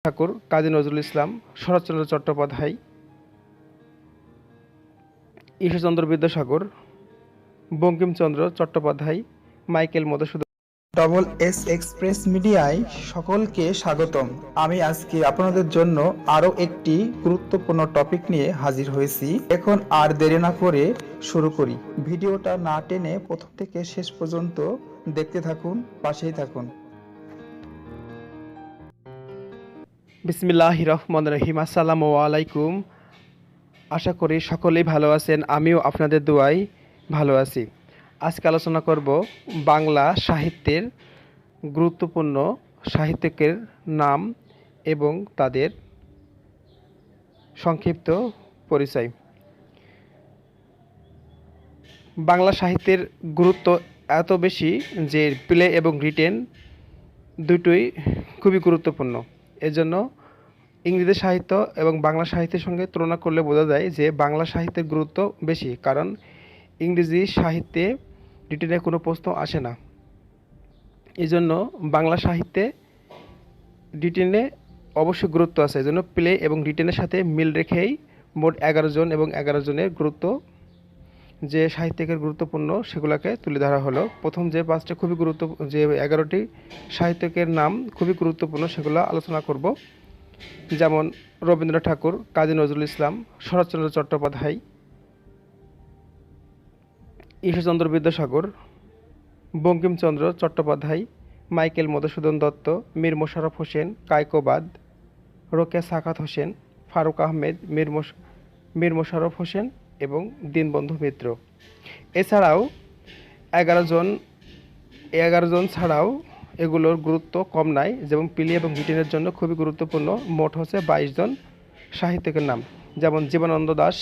ঠাকুর, Kazi Nazrul Islam, Saratchandra Chattopadhyay, Ishwarchandra Vidyasagar, Bankimchandra Chattopadhyay, Michael Madhusudan. Double S express মিডিয়ায় সকলকে স্বাগতম। আমি আজকে আপনাদের জন্য আরো একটি গুরুত্বপূর্ণ টপিক নিয়ে হাজির হয়েছি। এখন আর দেরি না করে শুরু করি। ভিডিওটা না টেনে প্রথম থেকে শেষ পর্যন্ত দেখতে থাকুন, পাশেই থাকুন। বিসমিল্লাহির রহমানির রহিম। আসসালামু আলাইকুম। আশা করি সকলেই ভালো আছেন, আমিও আপনাদের দোয়ায় ভালো আছি। আজকে আলোচনা করব বাংলা সাহিত্যের গুরুত্বপূর্ণ সাহিত্যিকের নাম এবং তাদের সংক্ষিপ্ত পরিচয়। বাংলা সাহিত্যের গুরুত্ব এত বেশি যে প্লে এবং রিটেন দুটোই খুবই গুরুত্বপূর্ণ। এজন্য ইংরেজি সাহিত্য এবং বাংলা সাহিত্যের সঙ্গে তুলনা করলে বোঝা যায় যে বাংলা সাহিত্যের গুরুত্ব বেশি, কারণ ইংরেজি সাহিত্যে রিটেনে কোনো প্রশ্ন আসে না। এই জন্য বাংলা সাহিত্যে রিটেনে অবশ্যই গুরুত্ব আছে। এই জন্য প্লে এবং রিটেনের সাথে মিল রেখেই মোট 11 জন এবং 11 জনের গুরুত্ব যে সাহিত্যিকের গুরুত্বপূর্ণ সেগুলোকে তুলে ধরা হলো। প্রথম যে 5টি খুবই যে 11টি সাহিত্যিকের নাম খুবই গুরুত্বপূর্ণ সেগুলো আলোচনা করব। যেমন রবীন্দ্রনাথ ঠাকুর, কাজী নজরুল ইসলাম, শরৎচন্দ্র চট্টোপাধ্যায়, ঈশ্বরচন্দ্র বিদ্যাসাগর, বঙ্কিমচন্দ্র চট্টোপাধ্যায়, মাইকেল মধুসূদন দত্ত, মীর মোশাররফ হোসেন, কায়কোবাদ, রোকেয়া সাখাত হোসেন, ফারুক আহমেদ, মীর মোশাররফ হোসেন এবং দীনবন্ধু মিত্র। এছাড়াও 11 জন ছাড়াও এগুলোর গুরুত্ব কম নাই, যেমন প্লে এবং রিটেনের জন্য খুবই গুরুত্বপূর্ণ। মোট হচ্ছে 22 জন সাহিত্যিকের নাম, যেমন জীবনানন্দ দাশ,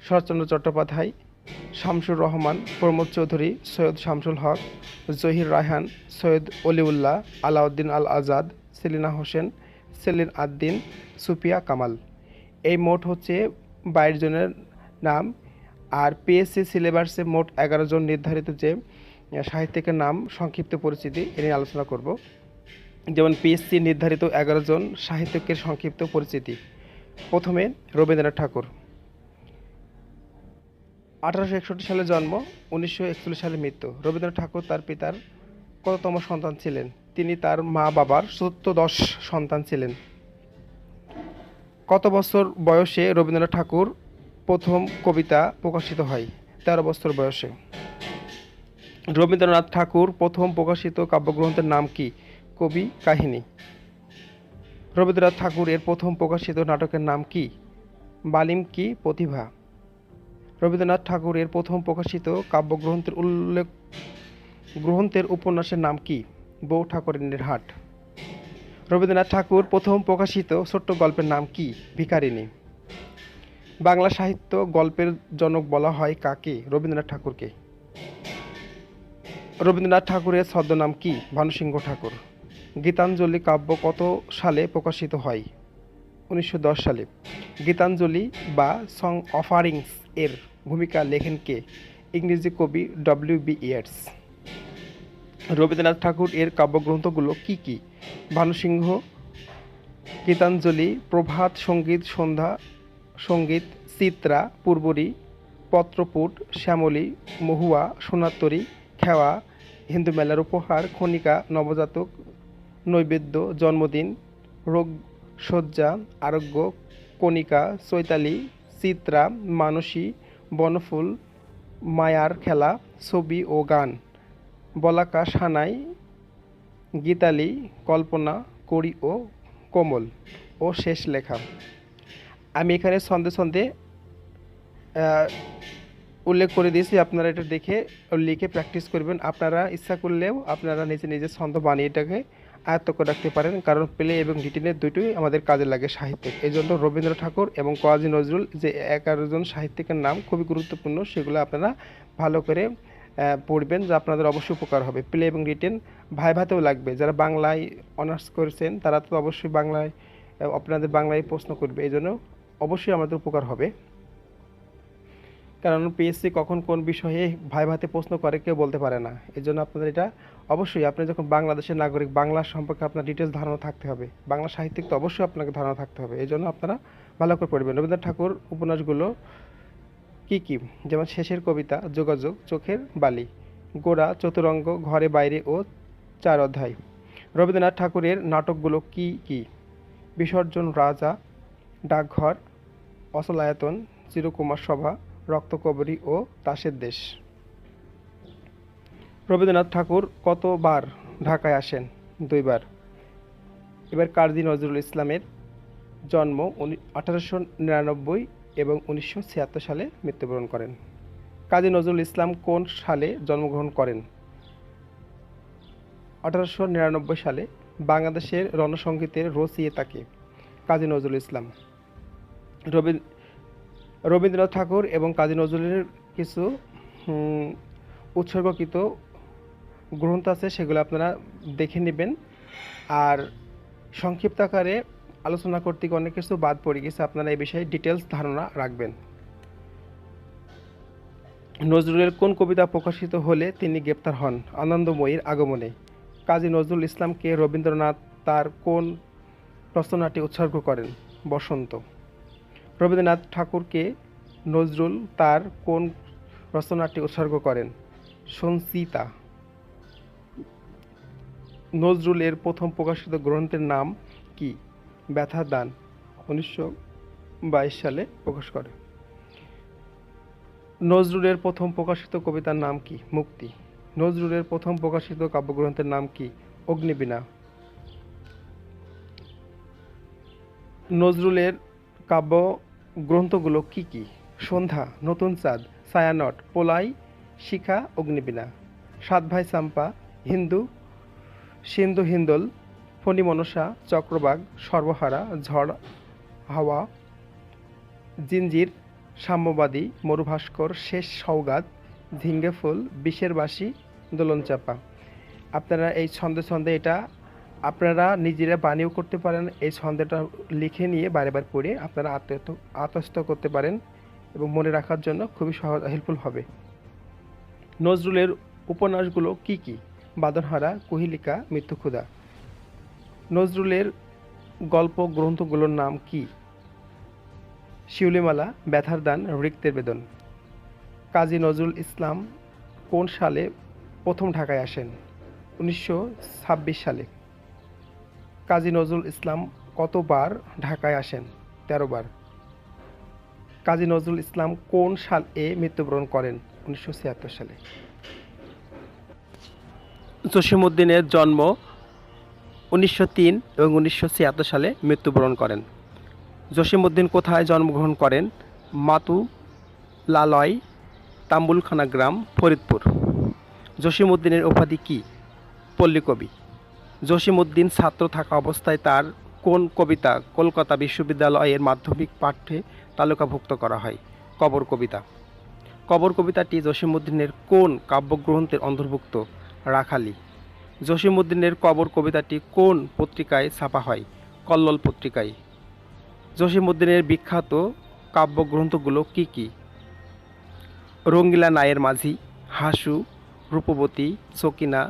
শরৎচন্দ্র চট্টোপাধ্যায়, শামসুর রহমান, প্রমোদ চৌধুরী, সৈয়দ শামসুল হক, জহির রায়হান, সৈয়দ অলিউল্লাহ, আলাউদ্দিন আল আজাদ, সেলিনা হোসেন, সেলিন আদ্দিন, সুফিয়া কামাল। এই মোট হচ্ছে 22 জনের নাম। আর পিএসসি সিলেবাসে মোট 11 জন নির্ধারিত যে সাহিত্যিকের নাম সংক্ষিপ্ত পরিচিতি এ নিয়ে আলোচনা করব। যেমন পিএসসি নির্ধারিত 11 জন সাহিত্যিকের সংক্ষিপ্ত পরিচিতি। প্রথমে রবীন্দ্রনাথ ঠাকুর। 1861 সালে জন্ম, 1941 সালে মৃত্যু। রবীন্দ্রনাথ ঠাকুর তার পিতার কততম সন্তান ছিলেন? তিনি তার মা বাবার চতুর্দশ সন্তান ছিলেন। কত বছর বয়সে রবীন্দ্রনাথ ঠাকুর প্রথম কবিতা প্রকাশিত হয়? 13 বছর বয়সে। রবীন্দ্রনাথ ঠাকুর প্রথম প্রকাশিত কাব্যগ্রন্থের নাম কি? কবি কাহিনী। রবীন্দ্রনাথ ঠাকুর এর প্রথম প্রকাশিত নাটকের নাম কি? বালিম কি প্রতিভা। রবীন্দ্রনাথ ঠাকুর এর প্রথম প্রকাশিত গ্রন্থের উপন্যাসের নাম কি? বউ ঠাকুরানীর হাট। রবীন্দ্রনাথ ঠাকুর প্রথম প্রকাশিত ছোট্ট গল্পের নাম কি? ভিখারিণী। বাংলা সাহিত্য গল্পের জনক বলা হয় কাকে? রবীন্দ্রনাথ ঠাকুরকে। রবীন্দ্রনাথ ঠাকুরের ছদ্মনাম কি? ভানুসিংহ ঠাকুর। গীতাঞ্জলি কাব্য কত সালে প্রকাশিত হয়? 1910 সালে। গীতাঞ্জলি বা সং অফারিংস এর ভূমিকা লেখেন কে? ইংরেজি কবি ডব্লিউ.বি. ইয়েটস। রবীন্দ্রনাথ ঠাকুর এর কাব্যগ্রন্থগুলো কি কি? ভানুসিংহ, গীতাঞ্জলি, প্রভাত সঙ্গীত, সন্ধ্যা সঙ্গীত, চিত্রা, পূর্বরী, পত্রপুট, শ্যামলী, মহুয়া, সোনাতরী, খেওয়া, হিন্দু মেলার উপহার, খনিকা, নবজাতক, নৈবেদ্য, জন্মদিন, রোগ শয্যা, আরোগ্য, কণিকা, চৈতালি, চিত্রা, মানসী, বনফুল, মায়ার খেলা, ছবি ও গান, বলাকা, সানাই, গীতালি, কল্পনা, কড়ি ও কোমল ও শেষ লেখা। আমি এখানে ছন্দে ছন্দে উল্লেখ করে দিয়েছি, আপনারা এটা দেখে লিখে প্র্যাকটিস করবেন। আপনারা ইচ্ছা করলেও আপনারা নিজে নিজে ছন্দ বানিয়ে এটাকে আয়ত্ত করে রাখতে পারেন, কারণ প্লে এবং রিটেনের দুটোই আমাদের কাজে লাগে সাহিত্যে। এই জন্য রবীন্দ্রনাথ ঠাকুর এবং কাজী নজরুল যে 11 জন সাহিত্যিকের নাম খুবই গুরুত্বপূর্ণ, সেগুলো আপনারা ভালো করে পড়বেন, যা আপনাদের অবশ্যই উপকার হবে। প্লে এবং রিটেন ভাইভাতেও লাগবে। যারা বাংলায় অনার্স করেছেন তারা তো অবশ্যই আপনাদের বাংলায় প্রশ্ন করবে, এই জন্য অবশ্যই আমাদের উপকার হবে। কারণ পিএসসি কখন কোন বিষয়ে ভাইভাতে প্রশ্ন করে কেউ বলতে পারে না, এই জন্য আপনাদের এটা অবশ্যই আপনি যখন বাংলাদেশের নাগরিক, বাংলা সম্পর্কে আপনার ডিটেলস ধারণা থাকতে হবে। বাংলা সাহিত্যিক তো অবশ্যই আপনাকে ধারণা থাকতে হবে। এই জন্য আপনারা ভালো করে পড়বেন। রবীন্দ্রনাথ ঠাকুর উপন্যাসগুলো কী কী? যেমন শেষের কবিতা, যোগাযোগ, চোখের বালি, গোরা, চতুরঙ্গ, ঘরে বাইরে ও 4 অধ্যায়। রবীন্দ্রনাথ ঠাকুরের নাটকগুলো কী কী? বিসর্জন, রাজা, ডাকঘর, অচলায়তন, চিরকুমার সভা, রক্তকরবী ও তাসের দেশ। রবীন্দ্রনাথ ঠাকুর কতবার ঢাকায় আসেন? 2 বার। এবার কাজী নজরুল ইসলামের জন্ম 1899 এবং 1976 সালে মৃত্যুবরণ করেন। কাজী নজরুল ইসলাম কোন সালে জন্মগ্রহণ করেন? 1899 সালে। বাংলাদেশের রণসঙ্গীতের রচয়িতা কে? কাজী নজরুল ইসলাম। রবীন্দ্রনাথ ঠাকুর এবং কাজী নজরুলের কিছু উৎসর্গকৃত গ্রন্থ আছে, সেগুলো আপনারা দেখে নেবেন। আর সংক্ষিপ্ত আকারে আলোচনা করতে গিয়ে অনেক কিছু বাদ পড়ে গেছে, আপনারা এই বিষয়ে ডিটেলস ধারণা রাখবেন। নজরুলের কোন কবিতা প্রকাশিত হলে তিনি গ্রেপ্তার হন? আনন্দময়ীর আগমনে। কাজী নজরুল ইসলামকে রবীন্দ্রনাথ তার কোন রচনাটি উৎসর্গ করেন? বসন্ত। রবীন্দ্রনাথ ঠাকুরকে নজরুল তার কোন রচনাটি উৎসর্গ করেন? সঞ্চিতা। নজরুলের প্রথম প্রকাশিত গ্রন্থের নাম কি? ব্যথার দান, 1922 সালে প্রকাশ করে। নজরুলের প্রথম প্রকাশিত কবিতার নাম কি? মুক্তি। নজরুলের প্রথম প্রকাশিত কাব্যগ্রন্থের নাম কি? অগ্নিবীণা। নজরুলের কাব্য গ্রন্থগুলো কি কি? সন্ধ্যা, নতুন চাঁদ, ছায়ানট, পোলাই, শিখা, অগ্নিবীণা। 7 ভাই চাম্পা, হিন্দু, সিন্ধু হিন্দোল, ফণিমনসা, চক্রবাক, সর্বহারা, ঝড় হাওয়া, জিঞ্জির, সাম্যবাদী, মরুভাস্কর, শেষ সওগাত, ঝিঙ্গে ফুল, বিষের বাঁশি, দোলনচাপা। আপনারা এই ছন্দে এটা আপনারা নিজেরা বানিয়েও করতে পারেন। এই ছন্দটা লিখে নিয়ে বারে বার পড়ে আপনারা আত্মস্থ করতে পারেন এবং মনে রাখার জন্য খুবই হেল্পফুল হবে। নজরুলের উপন্যাসগুলো কি কি? বাঁধনহারা, কুহিলিকা, মৃত্যুক্ষুধা। নজরুলের গল্প গ্রন্থগুলোর নাম কি? শিউলিমালা, ব্যথার দান, রিক্তের বেদন। কাজী নজরুল ইসলাম কোন সালে প্রথম ঢাকায় আসেন? 1926 সালে। কাজী নজরুল ইসলাম কতবার ঢাকায় আসেন? 13 বার। কাজী নজরুল ইসলাম কোন সালে মৃত্যুবরণ করেন? 1976 সালে। জসীমউদ্দিনের জন্ম 1903 এবং 1976 সালে মৃত্যুবরণ করেন। জসীমউদ্দিন কোথায় জন্মগ্রহণ করেন? মাতুলালয়, তাম্বুলখানা গ্রাম, ফরিদপুর। জসীমউদ্দিনের উপাধি কি? পল্লীকবি। জসীমউদ্দিন ছাত্র থাকা অবস্থায় তার কোন কবিতা কলকাতা বিশ্ববিদ্যালয়ের মাধ্যমিক পাঠ্যে তালিকাভুক্ত করা হয়? কবর কবিতা। কবর কবিতাটি জসীমউদ্দিনের কোন কাব্যগ্রন্থের অন্তর্ভুক্ত? রাখালি। জসীমউদ্দিনের কবর কবিতাটি কোন পত্রিকায় ছাপা হয়? কল্লোল পত্রিকায়। জসীমউদ্দিনের বিখ্যাত কাব্যগ্রন্থগুলো কি কি? রঙ্গিলা নায়ের মাঝি, হাসু, রূপবতী, সকিনা,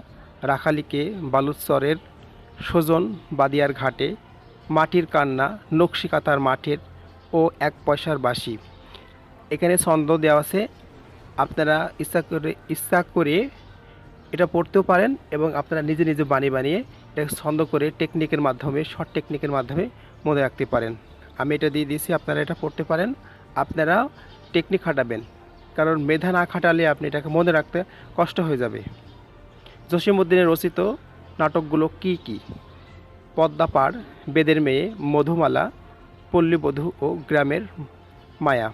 রাখালিকে, বালুচরের সজন, বাদিয়ার ঘাটে, মাটির কান্না, নকশিকাঁথার মাঠের ও 1 পয়সার বাঁশি। এখানে ছন্দ দেওয়া আছে, আপনারা ইচ্ছা করে এটা পড়তেও পারেন এবং আপনারা নিজে নিজে বানিয়ে এটা ছন্দ করে টেকনিকের মাধ্যমে, শর্ট টেকনিকের মাধ্যমে মনে রাখতে পারেন। আমি এটা দিয়ে দিয়েছি, আপনারা এটা পড়তে পারেন। আপনারা টেকনিক খাটাবেন, কারণ মেধা না খাটালে আপনি এটাকে মনে রাখতে কষ্ট হয়ে যাবে। জসীমউদ্দিনের রচিত নাটকগুলো কি কি? পদ্মাপাড়, বেদের মেয়ে, মধুমালা, পল্লীবধূ ও গ্রামের মায়া।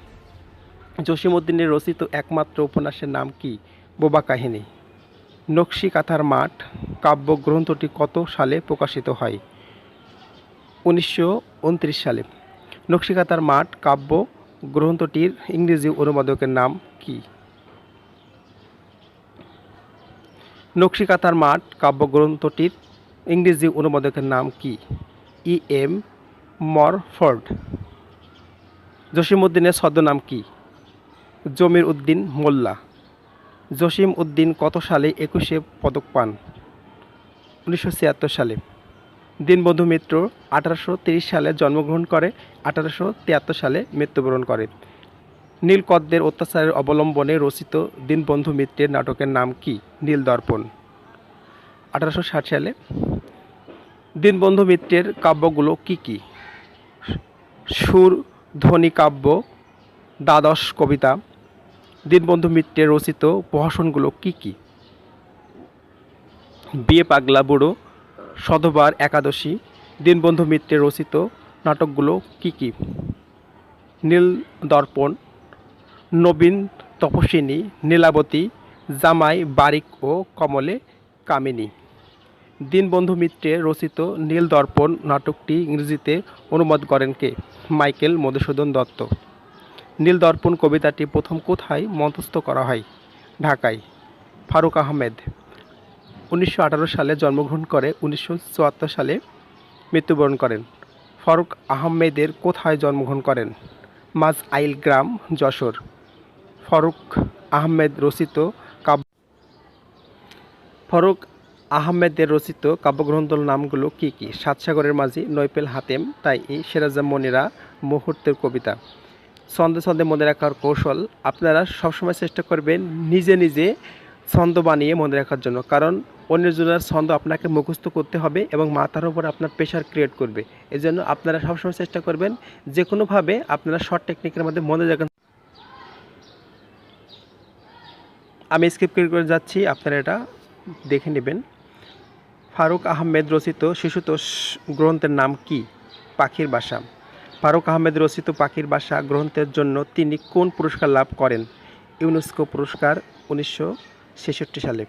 জসীমউদ্দিনের রচিত একমাত্র উপন্যাসের নাম কি? বোবা কাহিনী। নকশিকাঁথার মাঠ কাব্যগ্রন্থটি কত সালে প্রকাশিত হয়? 1929 সালে। নকশিকাঁথার মাঠ কাব্য গ্রন্থটির ইংরেজি অনুবাদকের নাম কি? নকশিকাঁথার মাঠ কাব্যগ্রন্থটির ইংরেজি অনুবাদকের নাম কি? E.M. মরফোর্ড। জসীমউদ্দিনের ছদ্মনাম কি? জমির উদ্দিন মোল্লা। জসীমউদ্দিন কত সালে 21শে পদক পান? 1976 সালে। দীনবন্ধু মিত্র 1830 সালে জন্মগ্রহণ করে 1873 সালে মৃত্যুবরণ করে। নীলকরদের অত্যাচারের অবলম্বনে রচিত দীনবন্ধু মিত্রের নাটকের নাম কি? নীলদর্পণ। 1860 সালে। দীনবন্ধু মিত্রের কাব্যগুলো কি কি? সুর ধ্বনি কাব্য, দ্বাদশ কবিতা। দীনবন্ধু মিত্রের রচিত প্রহসনগুলো কি কি? বিয়ে পাগলা বুড়ো, সধবার একাদশী। দীনবন্ধু মিত্রের রচিত নাটকগুলো কি কি? নীলদর্পণ, নবীন তপস্বিনী, নীলাবতী, জামাই বারিক ও কমলে কামিনী। দীনবন্ধু মিত্রের রচিত নীলদর্পণ নাটকটি ইংরেজিতে অনুবাদ করেন কে? মাইকেল মধুসূদন দত্ত। নীলদর্পণ কবিতাটি প্রথম কোথায় মঞ্চস্থ করা হয়? ঢাকায়। ফারুক আহমেদ 1918 সালে জন্মগ্রহণ করে 1974 সালে মৃত্যুবরণ করেন। ফারুক আহমেদের কোথায় জন্মগ্রহণ করেন? মাঝ আইল গ্রাম, যশোর। ফারুক আহমেদ রচিত ফারুক আহমেদের রচিত কাব্যগ্রন্থর নামগুলো কি কি? সাতসাগরের মাঝি, নৈপেল হাতেম, তাই সেরাজা মনিরা, মুহূর্তের কবিতা। ছন্দে ছন্দে মনে রাখার কৌশল, আপনারা সবসময় চেষ্টা করবেন নিজে নিজে ছন্দ বানিয়ে মনে রাখার জন্য, কারণ অন্যের জনের ছন্দ আপনাকে মুখস্থ করতে হবে এবং মাথার উপর আপনার প্রেশার ক্রিয়েট করবে। এজন্য আপনারা সবসময় চেষ্টা করবেন যে কোনোভাবে আপনারা শর্ট টেকনিকের মধ্যে মনে রাখেন। আমি স্কিপ করে যাচ্ছি, আপনারা এটা দেখে নেবেন। ফারুক আহমেদ রচিত শিশুতোষ গ্রন্থের নাম কি? পাখির বাসা। ফারুক আহমেদ রচিত পাখির বাসা গ্রন্থের জন্য তিনি কোন পুরস্কার লাভ করেন? ইউনেস্কো পুরস্কার 1966 সালে।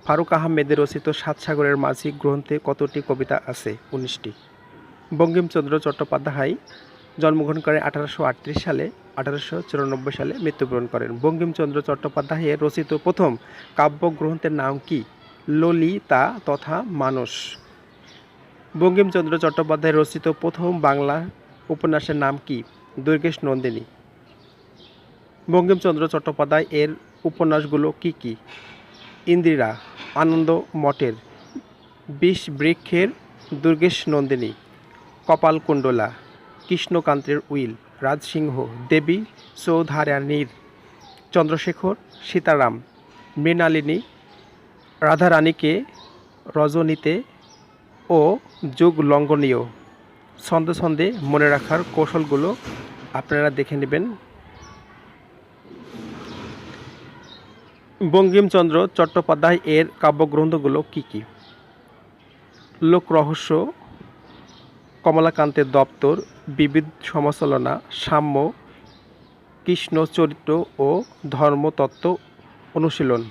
ফারুক আহমেদের রচিত সাতসাগরের মাঝি গ্রন্থে কতটি কবিতা আছে? 19টি। বঙ্কিমচন্দ্র চট্টোপাধ্যায় জন্মগ্রহণ করেন 1838 সালে, 1894 সালে মৃত্যুবরণ করেন। বঙ্কিমচন্দ্র চট্টোপাধ্যায়ের রচিত প্রথম কাব্যগ্রন্থের নাম কি? ললিতা তথা মানস। বঙ্কিমচন্দ্র চট্টোপাধ্যায়ের রচিত প্রথম বাংলা উপন্যাসের নাম কি? দুর্গেশ নন্দিনী। বঙ্কিমচন্দ্র চট্টোপাধ্যায় এর উপন্যাসগুলো কি কি? ইন্দিরা, আনন্দ মঠের, বিষ বৃক্ষের, দুর্গেশ নন্দিনী, কপালকুণ্ডলা, কৃষ্ণকান্তের উইল, রাজসিংহ, দেবী চৌধারানীর, চন্দ্রশেখর, সীতারাম, মৃণালিনী, রাধারানীকে, রজনীতে ও যুগ লঙ্ঘনীয়। ছন্দে ছন্দে মনে রাখার কৌশলগুলো আপনারা দেখে নেবেন। বঙ্কিমচন্দ্র চট্টোপাধ্যায় এর কাব্যগ্রন্থগুলো কি কি? লোকরহস্য, কমলাকান্তের দপ্তর, বিবিধ সমালোচনা, সাম্য, কৃষ্ণ চরিত্র ও ধর্মতত্ত্ব অনুশীলন।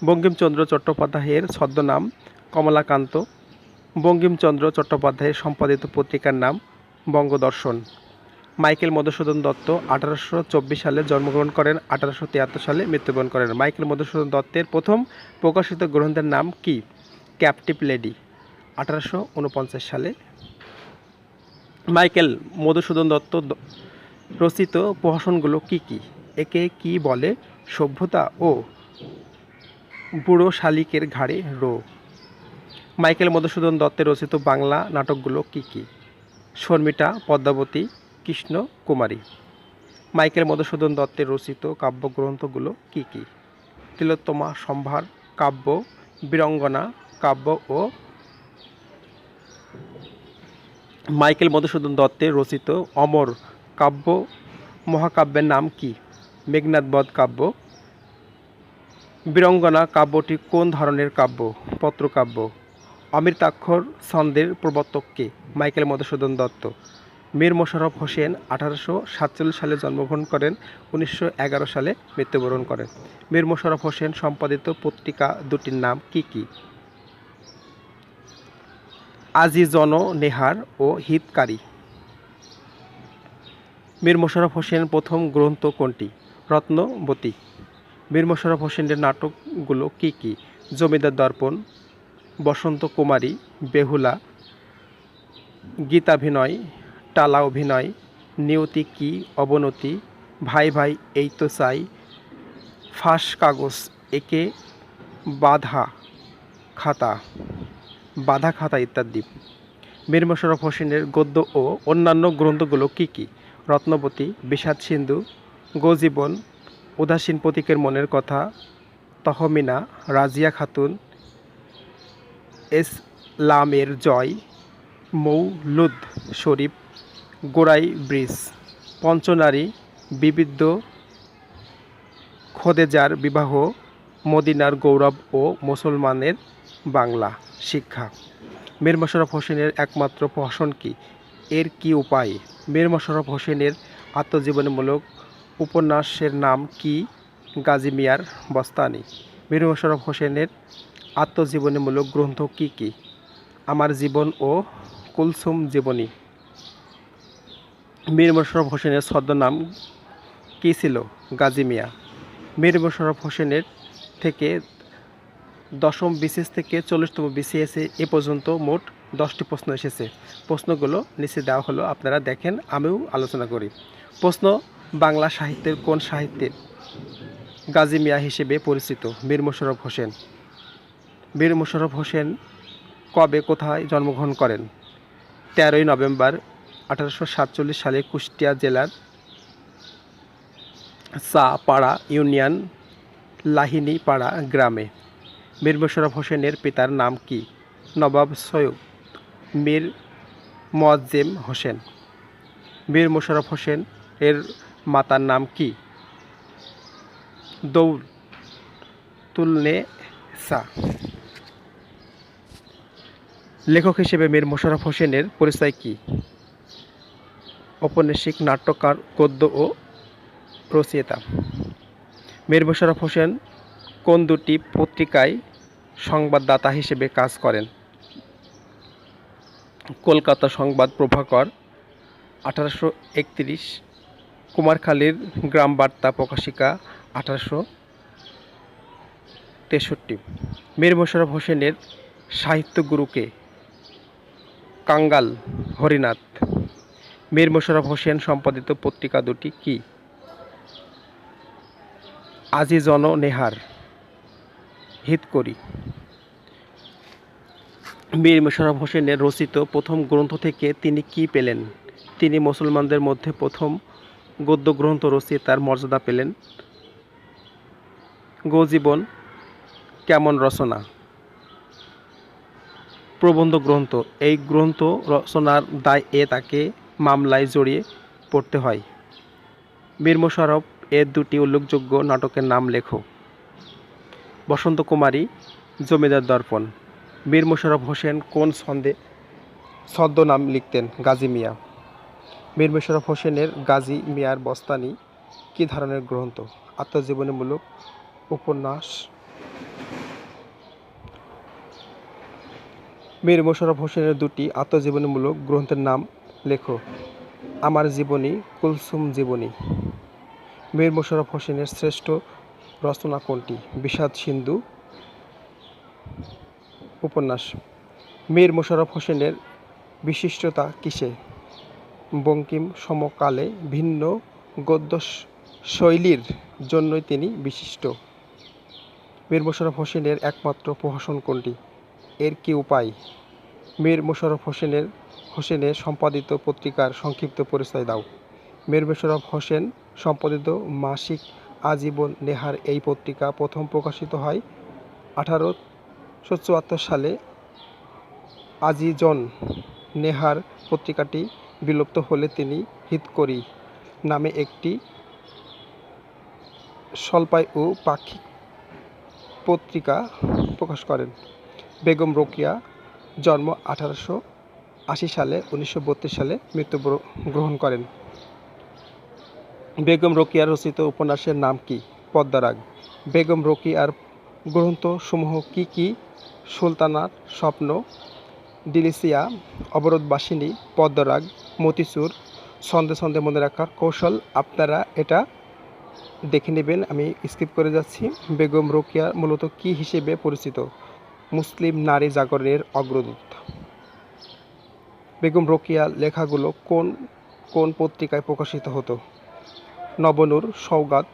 বঙ্কিমচন্দ্র চট্টোপাধ্যায়ের ছদ্মনাম কমলাকান্ত। বঙ্কিমচন্দ্র চট্টোপাধ্যায়ের সম্পাদিত পত্রিকার নাম বঙ্গদর্শন। মাইকেল মধুসূদন দত্ত 1824 সালে জন্মগ্রহণ করেন, 1873 সালে মৃত্যুবরণ করেন। মাইকেল মধুসূদন দত্তের প্রথম প্রকাশিত গ্রন্থের নাম কি? ক্যাপটিভ লেডি, 1849 সালে। মাইকেল মধুসূদন দত্ত রচিত প্রহসনগুলো কি কি? একে কি বলে সভ্যতা ও বুড়ো শালিকের ঘাড়ে রো। মাইকেল মধুসূদন দত্তের রচিত বাংলা নাটকগুলো কি কি? শর্মিষ্ঠা, পদ্মাবতী, কৃষ্ণ কুমারী। মাইকেল মধুসূদন দত্তের রচিত কাব্যগ্রন্থগুলো কি কি? তিলোত্তমা সম্ভার কাব্য, বীরঙ্গনা কাব্য ও মাইকেল মধুসূদন দত্তের রচিত অমর কাব্য মহাকাব্যের নাম কি? মেঘনাদবধ কাব্য। বীরঙ্গনা কাব্যটি কোন ধরনের কাব্য? পত্রকাব্য। অমৃতাক্ষর ছন্দের প্রবর্তক কে? মাইকেল মধুসূদন দত্ত। মীর মোশাররফ হোসেন 1847 সালে জন্মগ্রহণ করেন, 1911 সালে মৃত্যুবরণ করেন। মীর মোশাররফ হোসেন সম্পাদিত পত্রিকা দুটির নাম কি কি? আজিজন নেহার ও হিতকারী। মীর মোশাররফ হোসেনের প্রথম গ্রন্থ কোনটি? রত্নবতী। মীর মোশাররফ হোসেনের নাটকগুলো কি কি? জমিদার দর্পণ, বসন্ত কুমারী, বেহুলা, গীতাভিনয়, টালা অভিনয়, নিয়তি কি অবনতি, ভাই ভাই এই তো চাই, ফাঁস কাগজ, একে বাঁধা খাতা। বাঁধা খাতা ইত্যাদি। মীর মশাররফ হোসেনের গদ্য ও অন্যান্য গ্রন্থগুলো কী কী? রত্নবতী, বিষাদ সিন্ধু, গোজীবন, উদাসীন প্রতীকের মনের কথা, তহমিনা, রাজিয়া খাতুন, ইসলামের জয়, মৌলুদ শরীফ, গোড়াই ব্রিজ, পঞ্চনারী, বিবিধ খোদেজার বিবাহ, মদিনার গৌরব ও মুসলমানের বাংলা। শিক্ষা। মীর মশাররফ হোসেনের একমাত্র প্রহসন কি? এর কি উপায়? মীর মশাররফ হোসেনের আত্মজীবনীমূলক উপন্যাসের নাম কি? গাজী মিয়ার বস্তানি। মীর মশাররফ হোসেনের আত্মজীবনীমূলক গ্রন্থ কি কি? আমার জীবন ও কুলসুম জীবনী। মীর মশাররফ হোসেনের ছদ্মনাম কী ছিল? গাজী মিয়া। মীর মশাররফ হোসেনের থেকে দশম বিসিএস থেকে 40তম বিসিএসে এ পর্যন্ত মোট 10টি প্রশ্ন এসেছে। প্রশ্নগুলো নিচে দেওয়া হলো, আপনারা দেখেন, আমিও আলোচনা করি। প্রশ্ন: বাংলা সাহিত্যের কোন সাহিত্যের গাজী মিয়া হিসেবে পরিচিত? মীর মশাররফ হোসেন। মীর মশাররফ হোসেন কবে কোথায় জন্মগ্রহণ করেন? 13ই নভেম্বর 1847 সালে কুষ্টিয়া জেলার চাপাড়া ইউনিয়ন লাহিনী পাড়া গ্রামে। মীর মশাররফ হোসেনের পিতার নাম কি? নবাব সৈয়দ মীর মোয়াজ্জেম হোসেন। মীর মশাররফ হোসেন এর মাতার নাম কি? দৌলতুন্নেসা। লেখক হিসেবে মীর মশাররফ হোসেনের পরিচয় কি? ঔপন্যাসিক, নাট্যকার, গদ্য ও রচয়িতা। মীর মশাররফ হোসেন কোন দুটি পত্রিকায় সংবাদদাতা হিসেবে কাজ করেন? কলকাতা সংবাদ প্রভাকর 1831, কুমারখালীর গ্রাম বার্তা প্রকাশিকা 1863। মীর মশাররফ হোসেনের সাহিত্যগুরুকে? কাঙ্গাল হরিনাথ। মীর মশাররফ হোসেন সম্পাদিত পত্রিকা দুটি কি? আজিজন নেহার, হিতকরী। মীর মশাররফ হোসেনের রচিত প্রথম গ্রন্থ থেকে তিনি কি পেলেন? তিনি মুসলমানদের মধ্যে প্রথম গদ্যগ্রন্থ রচয়িতার মর্যাদা পেলেন। গোজীবন কেমন রচনা? প্রবন্ধ গ্রন্থ। এই গ্রন্থ রচনার দায়ে তাকে মামলায় জড়িয়ে পড়তে হয়। মীর মশাররফ এর দুটি উল্লেখযোগ্য নাটকের নাম লেখো। বসন্ত কুমারী, জমিদার দর্পণ। মীর মশাররফ হোসেন কোন ছদ্মনাম লিখতেন? গাজী মিয়া। মীর মশাররফ হোসেনের গাজী মিয়ার বস্তানি কী ধরনের গ্রন্থ? আত্মজীবনীমূলক উপন্যাস। মীর মশাররফ হোসেনের দুটি আত্মজীবনীমূলক গ্রন্থের নাম লেখো। আমার জীবনী, কুলসুম জীবনী। মীর মশাররফ হোসেনের শ্রেষ্ঠ রচনা কোনটি? বিষাদ সিন্ধু উপন্যাস। মীর মশাররফ হোসেনের বিশিষ্টতা কিসে? বঙ্কিম সমকালে ভিন্ন গদ্য শৈলীর জন্যই তিনি বিশিষ্ট। মীর মশাররফ হোসেনের একমাত্র প্রহসন কোনটি? এর কি উপায়? মীর মশাররফ হোসেনের সম্পাদিত পত্রিকার সংক্ষিপ্ত পরিচয় দাও। মীর মশাররফ হোসেন সম্পাদিত মাসিক আজীবন নেহার এই পত্রিকা প্রথম প্রকাশিত হয় 1874 সালে। আজিজন নেহার পত্রিকাটি বিলুপ্ত হলে তিনি হিতকরী নামে একটি স্বল্পায়ু পাক্ষিক পত্রিকা প্রকাশ করেন। বেগম রোকেয়া জন্ম 1880 সালে, 1932 সালে মৃত্যুগ্রহণ করেন। বেগম রোকেয়ার রচিত উপন্যাসের নাম কি? পদ্মারাগ। বেগম রোকেয়ার গ্রন্থসমূহ কি কি? সুলতানার স্বপ্ন, ডিলিসিয়া, অবরোধবাসিনী, পদ্মারাগ, মতিচুর, ছন্দে ছন্দে মনে রাখার কৌশল। আপনারা এটা দেখে নেবেন, আমি স্কিপ করে যাচ্ছি। বেগম রোকেয়া মূলত কি হিসেবে পরিচিত? মুসলিম নারী জাগরণের অগ্রদূত। বেগম রোকেয়ার লেখাগুলো কোন কোন পত্রিকায় প্রকাশিত হতো? নবনূর, সওগাত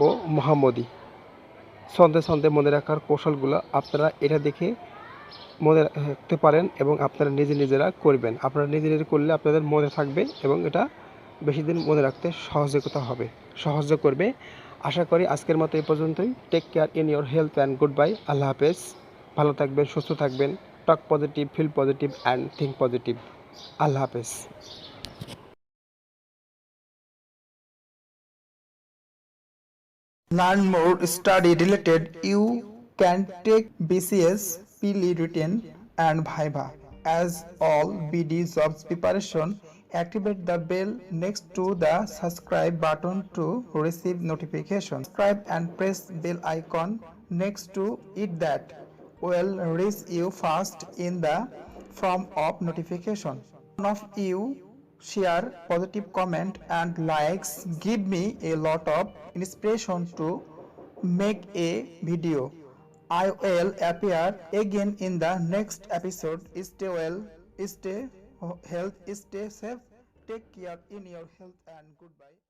ও মোহাম্মদী। ছন্দে ছন্দে মনে রাখার কৌশলগুলো আপনারা এটা দেখে মনে রাখতে পারেন এবং আপনারা নিজেরা করবেন। আপনারা নিজেরা করলে আপনাদের মনে থাকবে এবং এটা বেশি দিন মনে রাখতে সাহায্য করবে। আশা করি আজকের মতো এই পর্যন্তই। Take care in your health and good bye. Allah হাফেজ। ভালো থাকবেন, সুস্থ থাকবেন। Talk positive, feel positive and think positive. Allah হাফেজ। Learn more study related. You can take BCS, PLE written and Viva. As all BD jobs preparation, activate the bell next to the subscribe button to receive notification. Subscribe and press bell icon next to it that will reach you first in the form of notification. One of you share positive comment and likes give me a lot of inspiration to make a video. I will appear again in the next episode. Stay well, stay health, stay safe, take care in your health and goodbye.